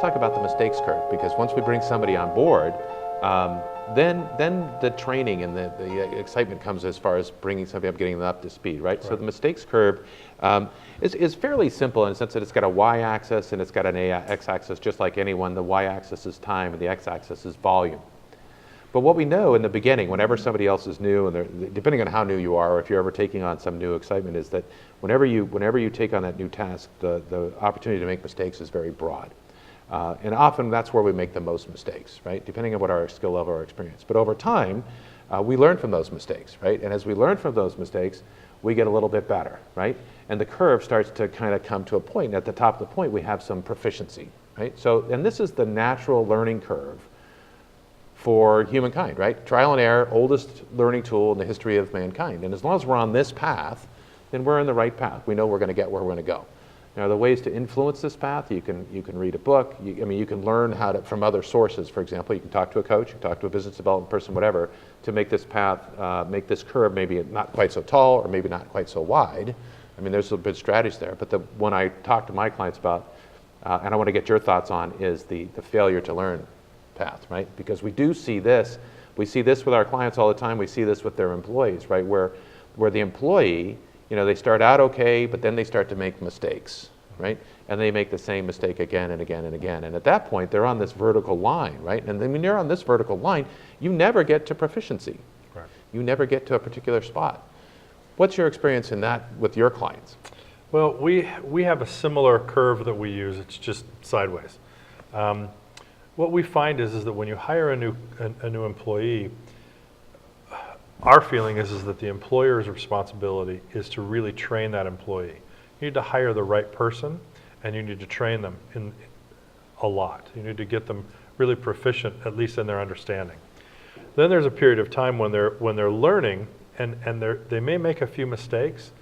talk about the mistakes curve, because once we bring somebody on board, then the training and the excitement comes as far as bringing somebody up, getting them up to speed, right? So the mistakes curve is fairly simple in the sense that it's got a y-axis and it's got an x-axis, just like anyone. The y-axis is time and the x-axis is volume. But what we know in the beginning, whenever somebody else is new, and depending on how new you are, or if you're ever taking on some new excitement, is that whenever you take on that new task, the opportunity to make mistakes is very broad. And often that's where we make the most mistakes, right? Depending on what our skill level or experience. But over time, we learn from those mistakes, right? And as we learn from those mistakes, we get a little bit better, right? And the curve starts to kind of come to a point. And at the top of the point, we have some proficiency, right? So, and this is the natural learning curve for humankind, right? Trial and error, oldest learning tool in the history of mankind. And as long as we're on this path, then we're in the right path. We know we're going to get where we're going to go. Now, the ways to influence this path, you can read a book. You can learn how to, from other sources. For example, you can talk to a coach, you can talk to a business development person, whatever, to make this path, make this curve maybe not quite so tall or maybe not quite so wide. I mean, there's a bit of strategies there. But the one I talk to my clients about, and I want to get your thoughts on, is the failure to learn path, right? Because we do see this. We see this with our clients all the time. We see this with their employees, right? Where the employee, they start out okay, but then they start to make mistakes, right? And they make the same mistake again and again and again. And at that point, they're on this vertical line, right? And then when you're on this vertical line, you never get to proficiency. Right. You never get to a particular spot. What's your experience in that with your clients? Well, we have a similar curve that we use. It's just sideways. What we find is that when you hire a new employee, our feeling is that the employer's responsibility is to really train that employee. You need to hire the right person, and you need to train them in a lot. You need to get them really proficient, at least in their understanding. Then there's a period of time when they're learning, and they may make a few mistakes,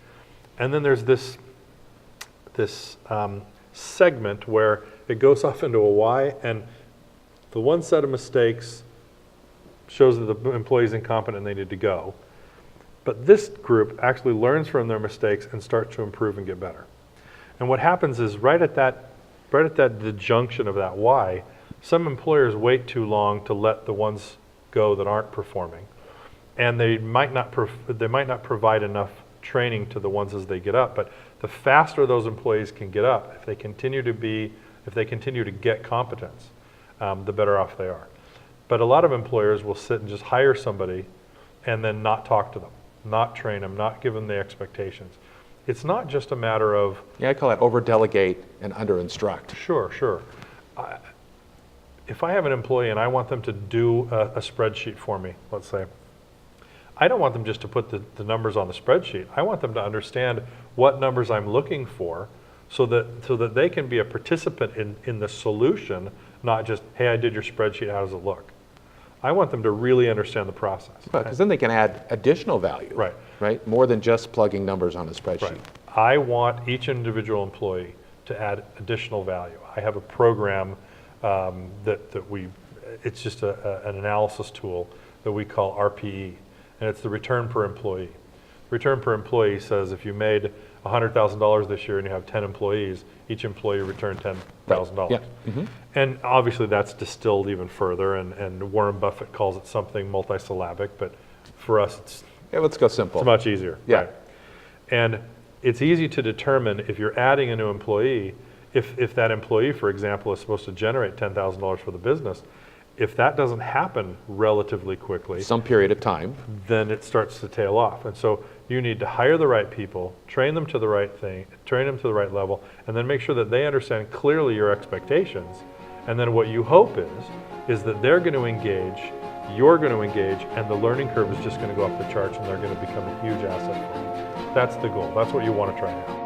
and then there's this segment where it goes off into a Y, and the one set of mistakes shows that the employee's incompetent and they need to go. But this group actually learns from their mistakes and starts to improve and get better. And what happens is right at the junction of that Y, some employers wait too long to let the ones go that aren't performing. And they might not provide enough training to the ones as they get up. But the faster those employees can get up, if they continue to get competence, the better off they are. But a lot of employers will sit and just hire somebody and then not talk to them, not train them, not give them the expectations. It's not just a matter of... Yeah, I call that over-delegate and under-instruct. Sure. If I have an employee and I want them to do a spreadsheet for me, let's say, I don't want them just to put the numbers on the spreadsheet. I want them to understand what numbers I'm looking for so that they can be a participant in the solution, not just, hey, I did your spreadsheet, how does it look? I want them to really understand the process. Because then they can add additional value, right? More than just plugging numbers on a spreadsheet. Right. I want each individual employee to add additional value. I have a program it's just an analysis tool that we call RPE, and it's the return per employee. Return per employee says if you made $100,000 this year and you have 10 employees, each employee returned $10,000. Yeah. Mm-hmm. And obviously that's distilled even further, and Warren Buffett calls it something multisyllabic, but for us let's go simple. It's much easier. Yeah. Right? And it's easy to determine if you're adding a new employee, if that employee, for example, is supposed to generate $10,000 for the business, if that doesn't happen relatively quickly, some period of time, then it starts to tail off. And so you need to hire the right people, train them to the right thing, train them to the right level, and then make sure that they understand clearly your expectations. And then what you hope is that they're going to engage, you're going to engage, and the learning curve is just going to go up the charts, and they're going to become a huge asset for you. That's the goal. That's what you want to try now.